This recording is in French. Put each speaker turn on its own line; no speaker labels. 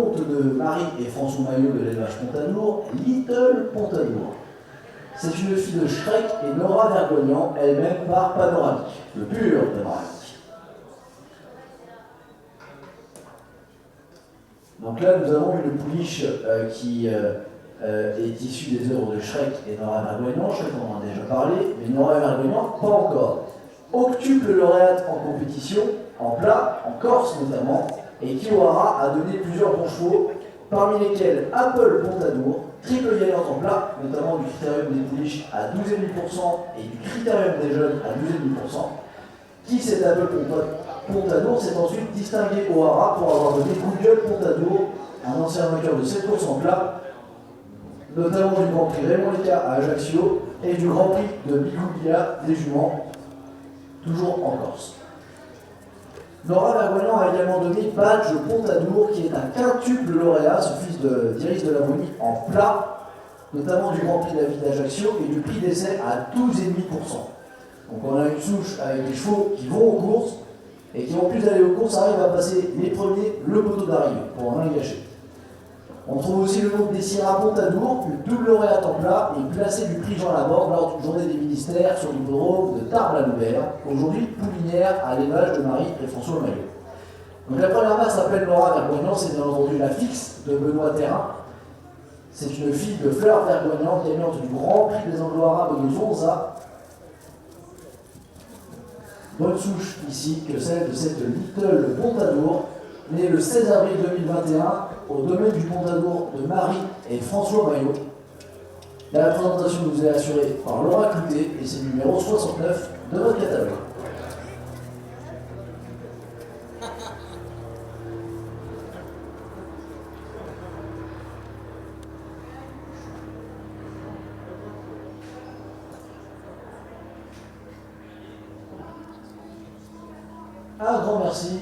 De Marie et François Maillot de l'élevage Pontanour, Little Pontanour. C'est une fille de Shrek et Nora Vergognant, elle-même par Panoramique, le pur Panoramique. Donc là, nous avons une pouliche qui est issue des œuvres de Shrek et Nora Vergognant. Shrek, on en a déjà parlé, mais Nora Vergognant, pas encore. Octuple lauréate en compétition, en plat, en Corse notamment, et Kiwara a donné plusieurs bons chevaux, parmi lesquels Apple Pontanour, triple gagnante en plat, notamment du critérium des pouliches à 12,5% et du critérium des jeunes à 12,5%. Qui cet Apple Pontanour s'est ensuite distingué au Hara pour avoir donné Google Pontanour, un ancien vainqueur de 7 courses en plat, notamment du Grand Prix Raymond Lécart à Ajaccio et du Grand Prix de Bigoulia des Juments, toujours en Corse. Nora Vergognant a également donné Badge Pontanour, qui est un quintuple lauréat, ce fils d'Iris de la Bonnie, en plat, notamment du Grand Prix de la Ville d'Ajaccio et du prix d'essai à 12,5%. Donc on a une souche avec des chevaux qui vont aux courses et qui, en plus d'aller aux courses, arrivent à passer les premiers le poteau d'arrivée, pour rien gâcher. On trouve aussi le nom de Dessira Pontanour, une double lauréate en plat et placée du prix Jean Laborde lors d'une journée des ministères sur l'hippodrome de Tarbes-la-Nouvelle, aujourd'hui poulinière à l'élevage de Marie et François Maillot. Donc la première mère s'appelle Nora Vergognant, c'est bien entendu la fixe de Benoît Terrain. C'est une fille de Fleur Vergognant, gagnante du Grand Prix des Anglo-Arabes de Zonza. Bonne souche ici que celle de cette Little Pontanour, née le 16 avril 2021 au domaine du Pontanour de Marie et François Maillot. La présentation nous est assurée par Laura Cloutet et c'est le numéro 69 de votre catalogue. Un grand merci